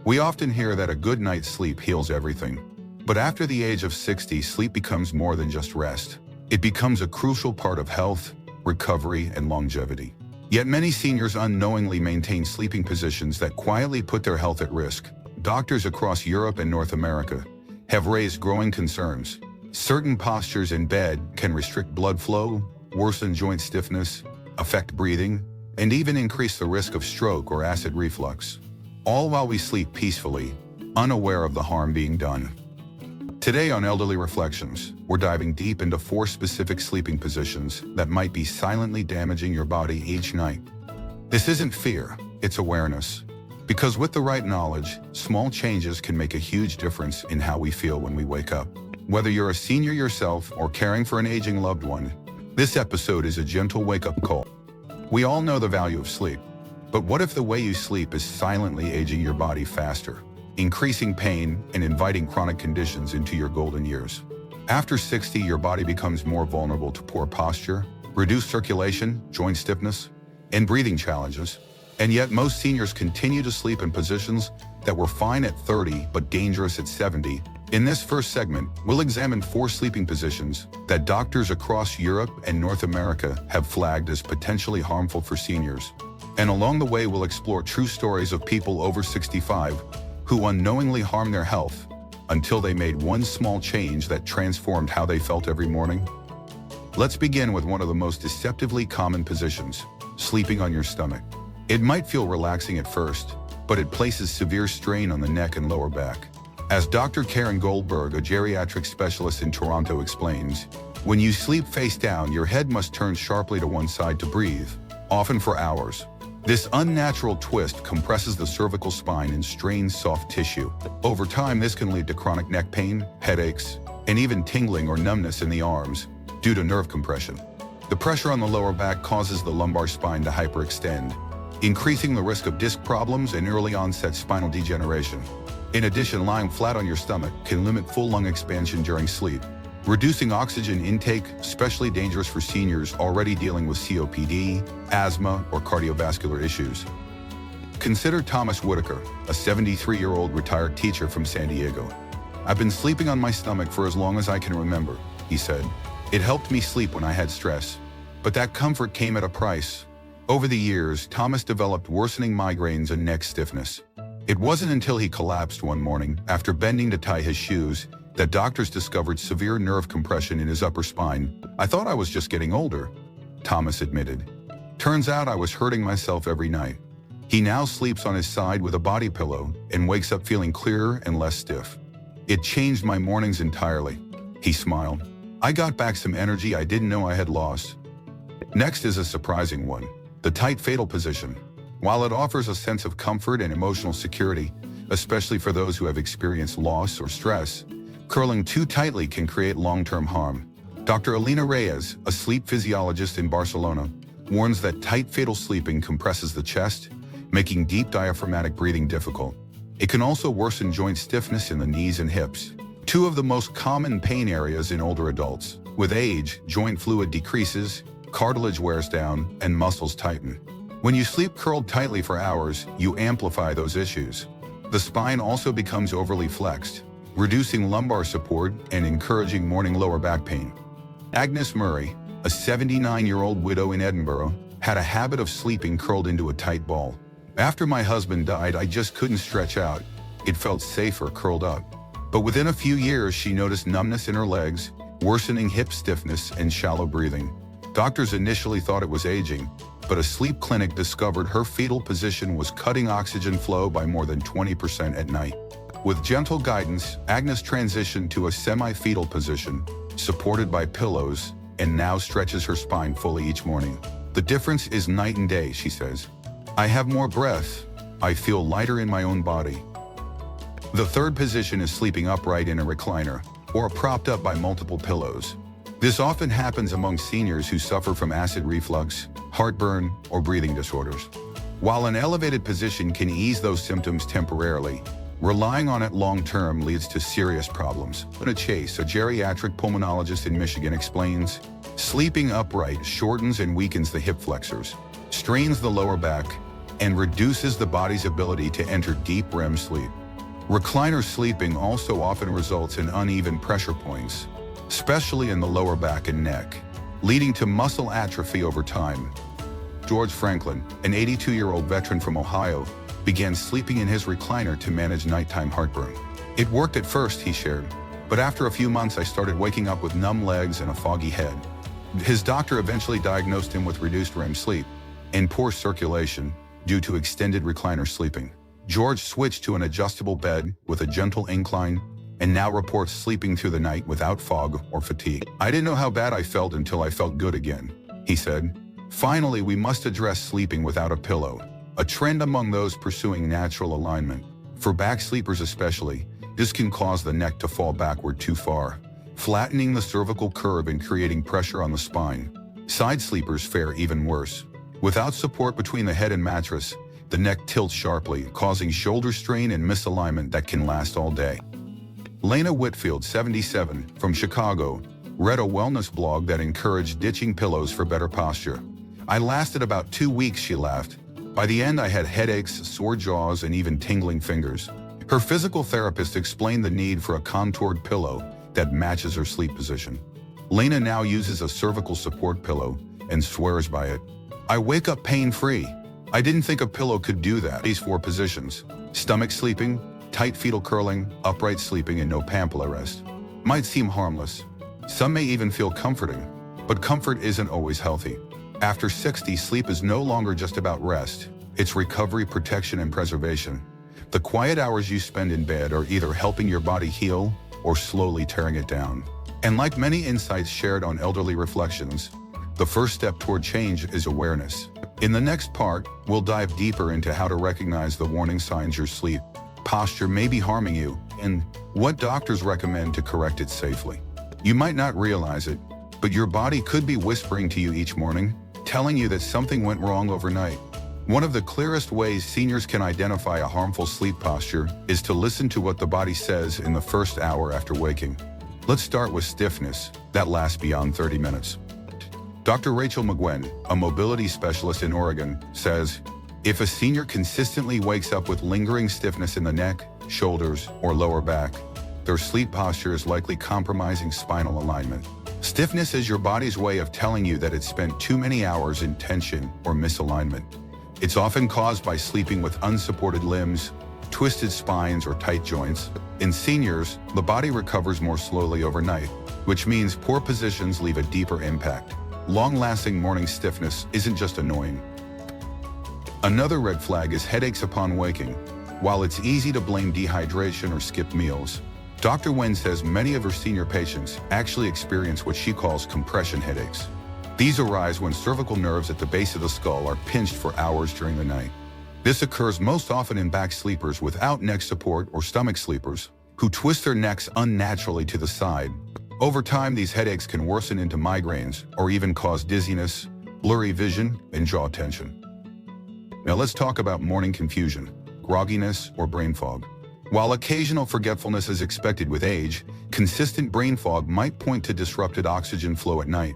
We often hear that a good night's sleep heals everything. But after the age of 60, sleep becomes more than just rest. It becomes a crucial part of health, recovery, and longevity. Yet many seniors unknowingly maintain sleeping positions that quietly put their health at risk. Doctors across Europe and North America have raised growing concerns. Certain postures in bed can restrict blood flow, worsen joint stiffness, affect breathing, and even increase the risk of stroke or acid reflux. All while we sleep peacefully, unaware of the harm being done. Today on Elderly Reflections, we're diving deep into 4 specific sleeping positions that might be silently damaging your body each night. This isn't fear, it's awareness. Because with the right knowledge, small changes can make a huge difference in how we feel when we wake up. Whether you're a senior yourself or caring for an aging loved one, this episode is a gentle wake-up call. We all know the value of sleep, but what if the way you sleep is silently aging your body faster, increasing pain and inviting chronic conditions into your golden years? After 60, your body becomes more vulnerable to poor posture, reduced circulation, joint stiffness, and breathing challenges. And yet most seniors continue to sleep in positions that were fine at 30 but dangerous at 70. In this first segment, we'll examine 4 sleeping positions that doctors across Europe and North America have flagged as potentially harmful for seniors. And along the way, we'll explore true stories of people over 65 who unknowingly harm their health until they made one small change that transformed how they felt every morning. Let's begin with one of the most deceptively common positions, sleeping on your stomach. It might feel relaxing at first, but it places severe strain on the neck and lower back. As Dr. Karen Goldberg, a geriatric specialist in Toronto, explains, when you sleep face down, your head must turn sharply to one side to breathe, often for hours. This unnatural twist compresses the cervical spine and strains soft tissue. Over time, this can lead to chronic neck pain, headaches, and even tingling or numbness in the arms due to nerve compression. The pressure on the lower back causes the lumbar spine to hyperextend, increasing the risk of disc problems and early-onset spinal degeneration. In addition, lying flat on your stomach can limit full lung expansion during sleep, reducing oxygen intake, especially dangerous for seniors already dealing with COPD, asthma, or cardiovascular issues. Consider Thomas Whitaker, a 73-year-old retired teacher from San Diego. "I've been sleeping on my stomach for as long as I can remember," he said. "It helped me sleep when I had stress, but that comfort came at a price." Over the years, Thomas developed worsening migraines and neck stiffness. It wasn't until he collapsed one morning after bending to tie his shoes that doctors discovered severe nerve compression in his upper spine. "I thought I was just getting older," Thomas admitted. "Turns out I was hurting myself every night." He now sleeps on his side with a body pillow and wakes up feeling clearer and less stiff. "It changed my mornings entirely," he smiled. "I got back some energy I didn't know I had lost." Next is a surprising one, the tight fetal position. While it offers a sense of comfort and emotional security, especially for those who have experienced loss or stress, curling too tightly can create long-term harm. Dr. Elena Reyes, a sleep physiologist in Barcelona, warns that tight fetal sleeping compresses the chest, making deep diaphragmatic breathing difficult. It can also worsen joint stiffness in the knees and hips, 2 of the most common pain areas in older adults. With age, joint fluid decreases, cartilage wears down, and muscles tighten. When you sleep curled tightly for hours, you amplify those issues. The spine also becomes overly flexed, reducing lumbar support and encouraging morning lower back pain. Agnes Murray, a 79-year-old widow in Edinburgh, had a habit of sleeping curled into a tight ball. "After my husband died, I just couldn't stretch out. It felt safer curled up." But within a few years, she noticed numbness in her legs, worsening hip stiffness, and shallow breathing. Doctors initially thought it was aging, but a sleep clinic discovered her fetal position was cutting oxygen flow by more than 20% at night. With gentle guidance, Agnes transitioned to a semi-fetal position, supported by pillows, and now stretches her spine fully each morning. "The difference is night and day," she says. "I have more breath. I feel lighter in my own body." The third position is sleeping upright in a recliner, or propped up by multiple pillows. This often happens among seniors who suffer from acid reflux, heartburn, or breathing disorders. While an elevated position can ease those symptoms temporarily, relying on it long-term leads to serious problems. Lena Chase, a geriatric pulmonologist in Michigan, explains, "Sleeping upright shortens and weakens the hip flexors, strains the lower back, and reduces the body's ability to enter deep REM sleep. Recliner sleeping also often results in uneven pressure points, especially in the lower back and neck, leading to muscle atrophy over time. George Franklin, an 82-year-old veteran from Ohio, began sleeping in his recliner to manage nighttime heartburn. It worked at first, he shared, but after a few months I started waking up with numb legs and a foggy head. His doctor eventually diagnosed him with reduced REM sleep and poor circulation due to extended recliner sleeping. George switched to an adjustable bed with a gentle incline and now reports sleeping through the night without fog or fatigue. "I didn't know how bad I felt until I felt good again," he said. Finally, we must address sleeping without a pillow, a trend among those pursuing natural alignment. For back sleepers especially, this can cause the neck to fall backward too far, flattening the cervical curve and creating pressure on the spine. Side sleepers fare even worse. Without support between the head and mattress, the neck tilts sharply, causing shoulder strain and misalignment that can last all day. Lena Whitfield, 77, from Chicago, read a wellness blog that encouraged ditching pillows for better posture. "I lasted about 2 weeks," she laughed. "By the end, I had headaches, sore jaws, and even tingling fingers." Her physical therapist explained the need for a contoured pillow that matches her sleep position. Lena now uses a cervical support pillow and swears by it. "I wake up pain-free. I didn't think a pillow could do that." These 4 positions: stomach sleeping, tight fetal curling, upright sleeping, and no pamphlet rest might seem harmless. Some may even feel comforting, but comfort isn't always healthy. After 60, sleep is no longer just about rest. It's recovery, protection, and preservation. The quiet hours you spend in bed are either helping your body heal or slowly tearing it down. And like many insights shared on Elderly Reflections, the first step toward change is awareness. In the next part, we'll dive deeper into how to recognize the warning signs your sleep posture may be harming you and what doctors recommend to correct it safely. You might not realize it, but your body could be whispering to you each morning, telling you that something went wrong overnight. One of the clearest ways seniors can identify a harmful sleep posture is to listen to what the body says in the first hour after waking. Let's start with stiffness that lasts beyond 30 minutes. Dr. Rachel McGuinn, a mobility specialist in Oregon, says, if a senior consistently wakes up with lingering stiffness in the neck, shoulders, or lower back, their sleep posture is likely compromising spinal alignment. Stiffness is your body's way of telling you that it's spent too many hours in tension or misalignment. It's often caused by sleeping with unsupported limbs, twisted spines, or tight joints. In seniors, the body recovers more slowly overnight, which means poor positions leave a deeper impact. Long-lasting morning stiffness isn't just annoying. Another red flag is headaches upon waking. While it's easy to blame dehydration or skip meals, Dr. Wen says many of her senior patients actually experience what she calls compression headaches. These arise when cervical nerves at the base of the skull are pinched for hours during the night. This occurs most often in back sleepers without neck support or stomach sleepers who twist their necks unnaturally to the side. Over time, these headaches can worsen into migraines or even cause dizziness, blurry vision, and jaw tension. Now let's talk about morning confusion, grogginess, or brain fog. While occasional forgetfulness is expected with age, consistent brain fog might point to disrupted oxygen flow at night.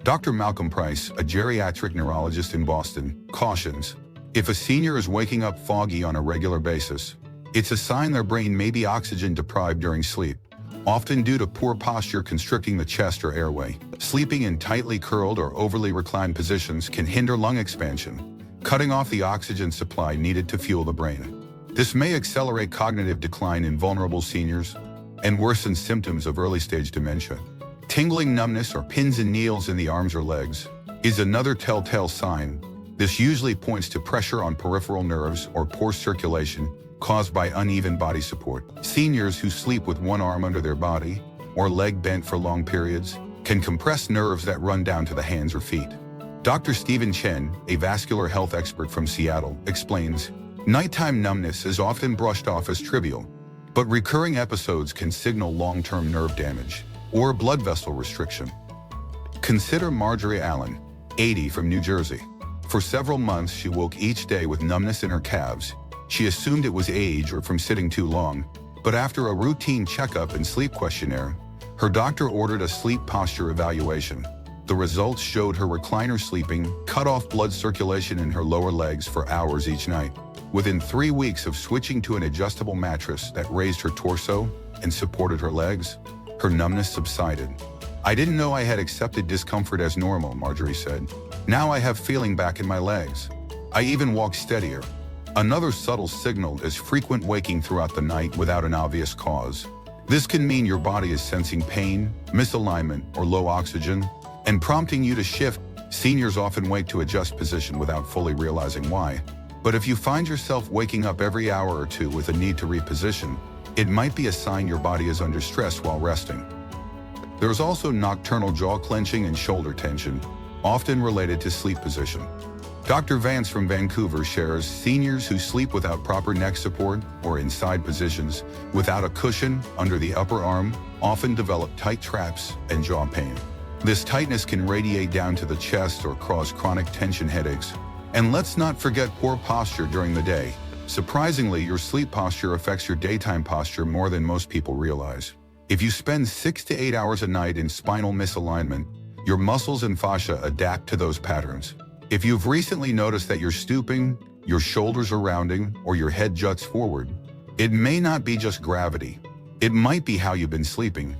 Dr. Malcolm Price, a geriatric neurologist in Boston, cautions, if a senior is waking up foggy on a regular basis, it's a sign their brain may be oxygen deprived during sleep, often due to poor posture constricting the chest or airway. Sleeping in tightly curled or overly reclined positions can hinder lung expansion, cutting off the oxygen supply needed to fuel the brain. This may accelerate cognitive decline in vulnerable seniors and worsen symptoms of early-stage dementia. Tingling numbness or pins and needles in the arms or legs is another telltale sign. This usually points to pressure on peripheral nerves or poor circulation caused by uneven body support. Seniors who sleep with one arm under their body or leg bent for long periods can compress nerves that run down to the hands or feet. Dr. Stephen Chen, a vascular health expert from Seattle, explains, nighttime numbness is often brushed off as trivial, but recurring episodes can signal long-term nerve damage or blood vessel restriction. Consider Marjorie Allen, 80, from New Jersey. For several months, she woke each day with numbness in her calves. She assumed it was age or from sitting too long, but after a routine checkup and sleep questionnaire, her doctor ordered a sleep posture evaluation. The The results showed her recliner sleeping cut off blood circulation in her lower legs for hours each night. Within 3 weeks of switching to an adjustable mattress that raised her torso and supported her legs, her numbness subsided. "I didn't know I had accepted discomfort as normal," Marjorie said. "Now I have feeling back in my legs. I even walk steadier." Another subtle signal is frequent waking throughout the night without an obvious cause. This can mean your body is sensing pain, misalignment, or low oxygen, and prompting you to shift. Seniors often wake to adjust position without fully realizing why. But if you find yourself waking up every hour or two with a need to reposition, it might be a sign your body is under stress while resting. There is also nocturnal jaw clenching and shoulder tension, often related to sleep position. Dr. Vance from Vancouver shares seniors who sleep without proper neck support or in side positions without a cushion under the upper arm often develop tight traps and jaw pain. This tightness can radiate down to the chest or cause chronic tension headaches. And let's not forget poor posture during the day. Surprisingly, your sleep posture affects your daytime posture more than most people realize. If you spend 6 to 8 hours a night in spinal misalignment, your muscles and fascia adapt to those patterns. If you've recently noticed that you're stooping, your shoulders are rounding, or your head juts forward, it may not be just gravity. It might be how you've been sleeping.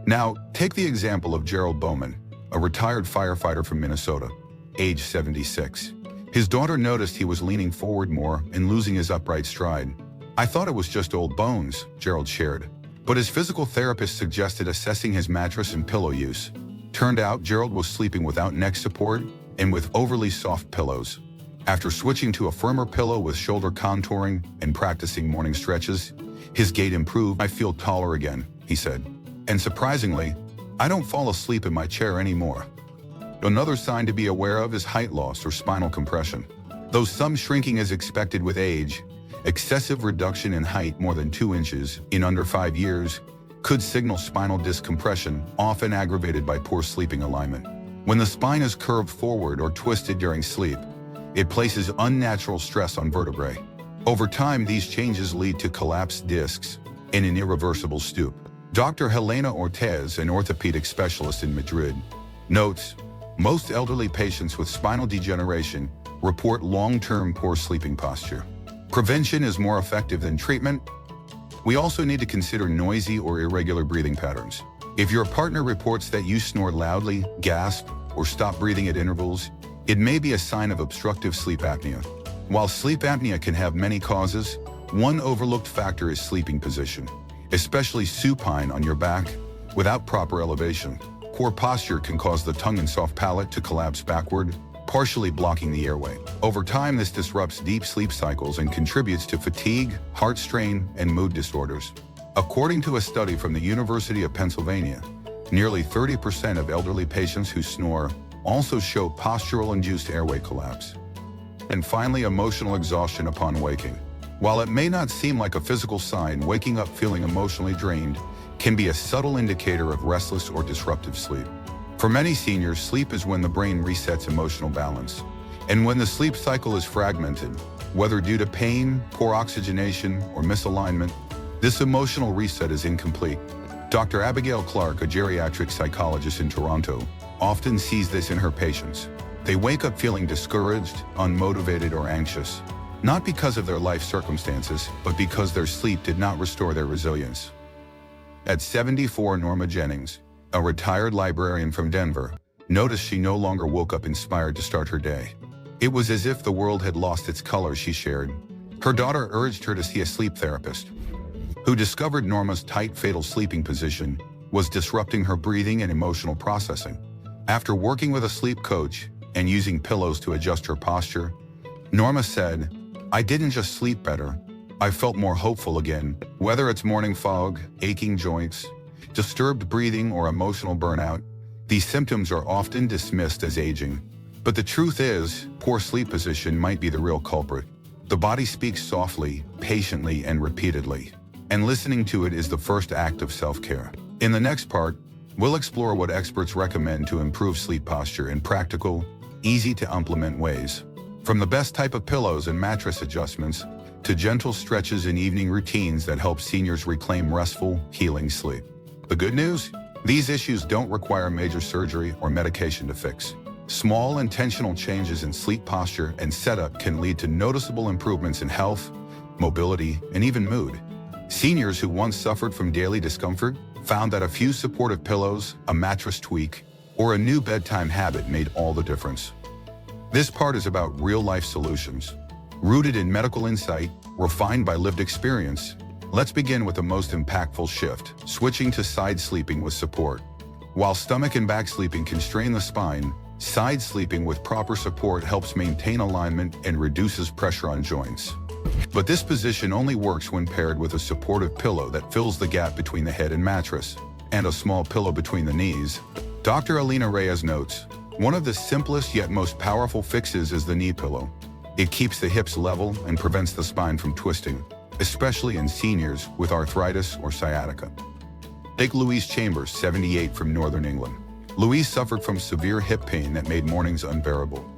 Now, take the example of Gerald Bowman, a retired firefighter from Minnesota, age 76. His daughter noticed he was leaning forward more and losing his upright stride. "I thought it was just old bones," Gerald shared. But his physical therapist suggested assessing his mattress and pillow use. Turned out Gerald was sleeping without neck support and with overly soft pillows. After switching to a firmer pillow with shoulder contouring and practicing morning stretches, his gait improved. "I feel taller again," he said. "And surprisingly, I don't fall asleep in my chair anymore." Another sign to be aware of is height loss or spinal compression. Though some shrinking is expected with age, excessive reduction in height more than 2 inches in under 5 years could signal spinal disc compression, often aggravated by poor sleeping alignment. When the spine is curved forward or twisted during sleep, it places unnatural stress on vertebrae. Over time, these changes lead to collapsed discs and an irreversible stoop. Dr. Helena Ortez, an orthopedic specialist in Madrid, notes, "Most elderly patients with spinal degeneration report long-term poor sleeping posture. Prevention is more effective than treatment." We also need to consider noisy or irregular breathing patterns. If your partner reports that you snore loudly, gasp, or stop breathing at intervals, it may be a sign of obstructive sleep apnea. While sleep apnea can have many causes, one overlooked factor is sleeping position, especially supine on your back without proper elevation. Poor posture can cause the tongue and soft palate to collapse backward, partially blocking the airway. Over time, this disrupts deep sleep cycles and contributes to fatigue, heart strain, and mood disorders. According to a study from the University of Pennsylvania, nearly 30% of elderly patients who snore also show postural-induced airway collapse. And finally, emotional exhaustion upon waking. While it may not seem like a physical sign, waking up feeling emotionally drained can be a subtle indicator of restless or disruptive sleep. For many seniors, sleep is when the brain resets emotional balance. And when the sleep cycle is fragmented, whether due to pain, poor oxygenation, or misalignment, this emotional reset is incomplete. Dr. Abigail Clark, a geriatric psychologist in Toronto, often sees this in her patients. They wake up feeling discouraged, unmotivated, or anxious, not because of their life circumstances, but because their sleep did not restore their resilience. At 74, Norma Jennings, a retired librarian from Denver, noticed she no longer woke up inspired to start her day. "It was as if the world had lost its color," she shared. Her daughter urged her to see a sleep therapist, who discovered Norma's tight, fatal sleeping position was disrupting her breathing and emotional processing. After working with a sleep coach and using pillows to adjust her posture, Norma said, "I didn't just sleep better, I felt more hopeful again." Whether it's morning fog, aching joints, disturbed breathing, or emotional burnout, these symptoms are often dismissed as aging. But the truth is, poor sleep position might be the real culprit. The body speaks softly, patiently, and repeatedly, and listening to it is the first act of self-care. In the next part, we'll explore what experts recommend to improve sleep posture in practical, easy-to-implement ways. From the best type of pillows and mattress adjustments to gentle stretches and evening routines that help seniors reclaim restful, healing sleep. The good news? These issues don't require major surgery or medication to fix. Small intentional changes in sleep posture and setup can lead to noticeable improvements in health, mobility, and even mood. Seniors who once suffered from daily discomfort found that a few supportive pillows, a mattress tweak, or a new bedtime habit made all the difference. This part is about real-life solutions. Rooted in medical insight, refined by lived experience, let's begin with the most impactful shift, switching to side sleeping with support. While stomach and back sleeping can strain the spine, side sleeping with proper support helps maintain alignment and reduces pressure on joints. But this position only works when paired with a supportive pillow that fills the gap between the head and mattress, and a small pillow between the knees. Dr. Alina Reyes notes, one of the simplest yet most powerful fixes is the knee pillow. It keeps the hips level and prevents the spine from twisting, especially in seniors with arthritis or sciatica. Take Louise Chambers, 78, from Northern England. Louise suffered from severe hip pain that made mornings unbearable.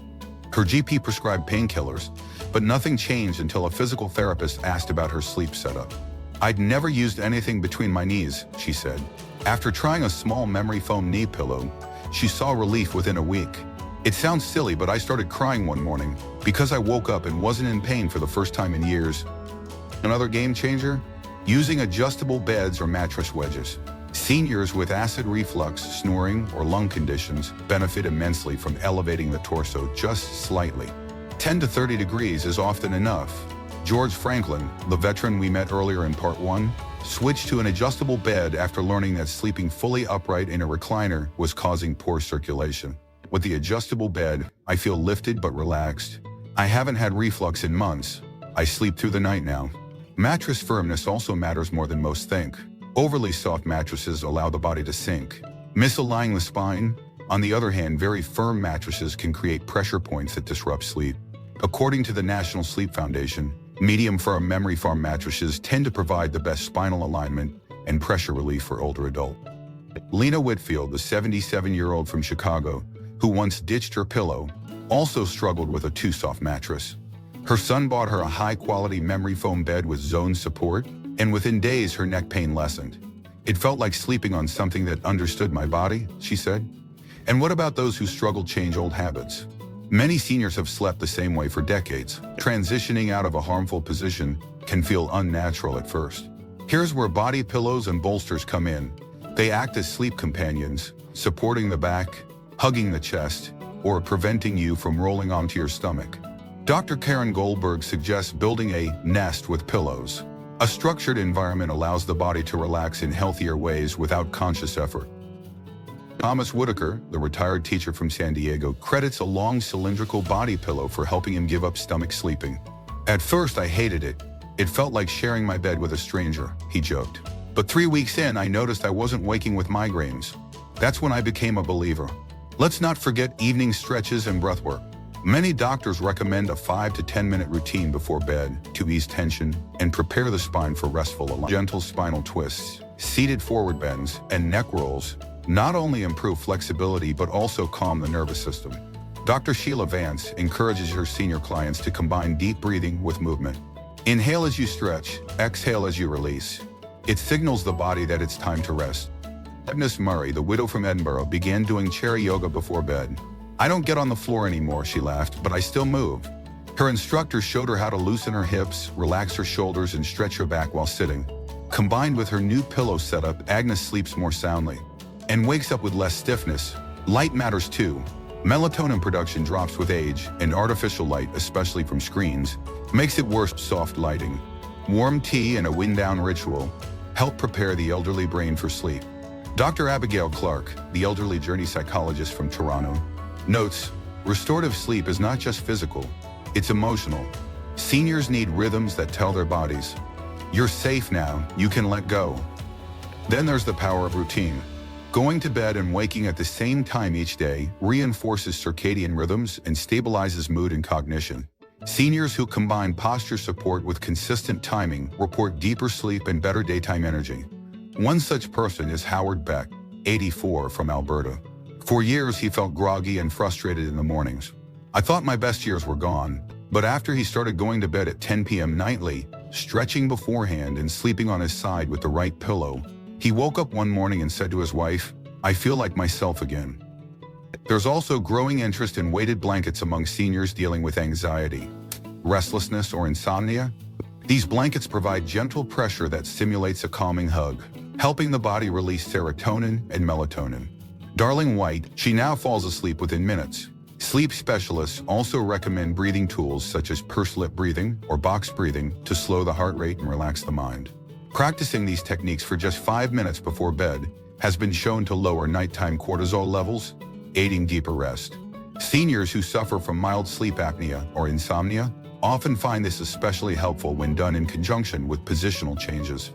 Her GP prescribed painkillers, but nothing changed until a physical therapist asked about her sleep setup. I'd never used anything between my knees, she said. After trying a small memory foam knee pillow, she saw relief within a week. It sounds silly, but I started crying one morning because I woke up and wasn't in pain for the first time in years. Another game changer? Using adjustable beds or mattress wedges. Seniors with acid reflux, snoring, or lung conditions benefit immensely from elevating the torso just slightly. 10 to 30 degrees is often enough. George Franklin, the veteran we met earlier in part 1, switched to an adjustable bed after learning that sleeping fully upright in a recliner was causing poor circulation. With the adjustable bed, I feel lifted but relaxed. I haven't had reflux in months. I sleep through the night now. Mattress firmness also matters more than most think. Overly soft mattresses allow the body to sink, misaligning the spine. On the other hand, very firm mattresses can create pressure points that disrupt sleep. According to the National Sleep Foundation, medium firm memory foam mattresses tend to provide the best spinal alignment and pressure relief for older adults. Lena Whitfield, the 77-year-old from Chicago, who once ditched her pillow, also struggled with a too soft mattress. Her son bought her a high-quality memory foam bed with zone support, and within days her neck pain lessened. It felt like sleeping on something that understood my body, she said. And what about those who struggle to change old habits? Many seniors have slept the same way for decades. Transitioning out of a harmful position can feel unnatural at first. Here's where body pillows and bolsters come in. They act as sleep companions, supporting the back, hugging the chest, or preventing you from rolling onto your stomach. Dr. Karen Goldberg suggests building a nest with pillows. A structured environment allows the body to relax in healthier ways without conscious effort. Thomas Whitaker, the retired teacher from San Diego, credits a long cylindrical body pillow for helping him give up stomach sleeping. At first, I hated it. It felt like sharing my bed with a stranger, he joked. But 3 weeks in, I noticed I wasn't waking with migraines. That's when I became a believer. Let's not forget evening stretches and breathwork. Many doctors recommend a 5 to 10-minute routine before bed to ease tension and prepare the spine for restful alignment. Gentle spinal twists, seated forward bends, and neck rolls not only improve flexibility but also calm the nervous system. Dr. Sheila Vance encourages her senior clients to combine deep breathing with movement. Inhale as you stretch, exhale as you release. It signals the body that it's time to rest. Agnes Murray, the widow from Edinburgh, began doing chair yoga before bed. I don't get on the floor anymore, she laughed, but I still move. Her instructor showed her how to loosen her hips, relax her shoulders, and stretch her back while sitting. Combined with her new pillow setup, Agnes sleeps more soundly and wakes up with less stiffness. Light matters too. Melatonin production drops with age, and artificial light, especially from screens, makes it worse. Soft lighting, warm tea, and a wind-down ritual help prepare the elderly brain for sleep. Dr. Abigail Clark, the elderly journey psychologist from Toronto, notes, restorative sleep is not just physical, it's emotional. Seniors need rhythms that tell their bodies, you're safe now, you can let go. Then there's the power of routine. Going to bed and waking at the same time each day reinforces circadian rhythms and stabilizes mood and cognition. Seniors who combine posture support with consistent timing report deeper sleep and better daytime energy. One such person is Howard Beck, 84, from Alberta. For years, he felt groggy and frustrated in the mornings. I thought my best years were gone, but after he started going to bed at 10 p.m. nightly, stretching beforehand and sleeping on his side with the right pillow, he woke up one morning and said to his wife, I feel like myself again. There's also growing interest in weighted blankets among seniors dealing with anxiety, restlessness, or insomnia. These blankets provide gentle pressure that simulates a calming hug, helping the body release serotonin and melatonin. Darling White, she now falls asleep within minutes. Sleep specialists also recommend breathing tools such as pursed lip breathing or box breathing to slow the heart rate and relax the mind. Practicing these techniques for just 5 minutes before bed has been shown to lower nighttime cortisol levels, aiding deeper rest. Seniors who suffer from mild sleep apnea or insomnia often find this especially helpful when done in conjunction with positional changes.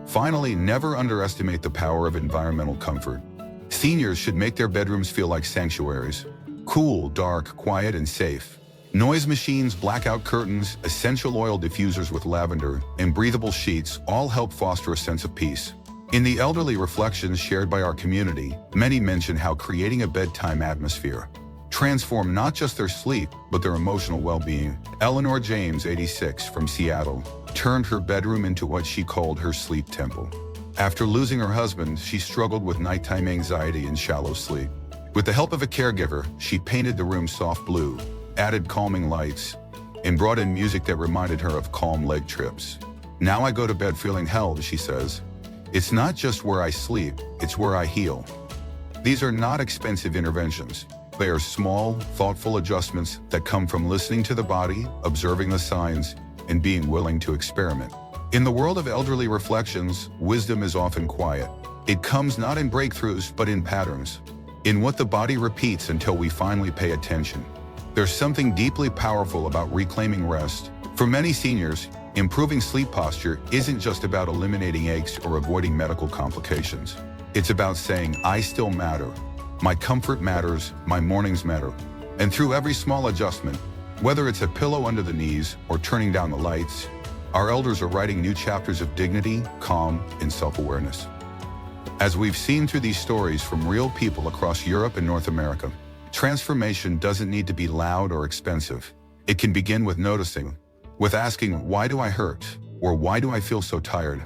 Finally, never underestimate the power of environmental comfort. Seniors should make their bedrooms feel like sanctuaries. Cool, dark, quiet, and safe. Noise machines, blackout curtains, essential oil diffusers with lavender, and breathable sheets all help foster a sense of peace. In the elderly reflections shared by our community, many mention how creating a bedtime atmosphere transformed not just their sleep, but their emotional well-being. Eleanor James, 86, from Seattle, turned her bedroom into what she called her sleep temple. After losing her husband, she struggled with nighttime anxiety and shallow sleep. With the help of a caregiver, she painted the room soft blue, added calming lights, and brought in music that reminded her of calm leg trips. Now I go to bed feeling held, she says. It's not just where I sleep, it's where I heal. These are not expensive interventions. They are small, thoughtful adjustments that come from listening to the body, observing the signs, and being willing to experiment. In the world of elderly reflections, wisdom is often quiet. It comes not in breakthroughs, but in patterns, in what the body repeats until we finally pay attention. There's something deeply powerful about reclaiming rest. For many seniors, improving sleep posture isn't just about eliminating aches or avoiding medical complications. It's about saying, I still matter. My comfort matters, my mornings matter. And through every small adjustment, whether it's a pillow under the knees or turning down the lights, our elders are writing new chapters of dignity, calm, and self-awareness. As we've seen through these stories from real people across Europe and North America, transformation doesn't need to be loud or expensive. It can begin with noticing, with asking, why do I hurt? Or why do I feel so tired?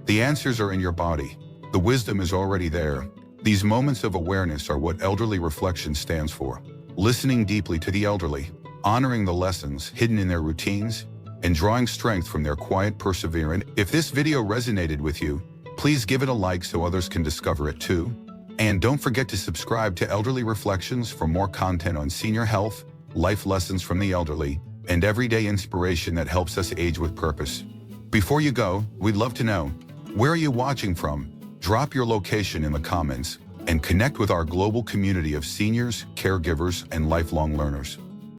The answers are in your body. The wisdom is already there. These moments of awareness are what elderly reflection stands for. Listening deeply to the elderly, honoring the lessons hidden in their routines, and drawing strength from their quiet perseverance. If this video resonated with you, please give it a like so others can discover it too. And don't forget to subscribe to Elderly Reflections for more content on senior health, life lessons from the elderly, and everyday inspiration that helps us age with purpose. Before you go, we'd love to know, where are you watching from? Drop your location in the comments and connect with our global community of seniors, caregivers, and lifelong learners.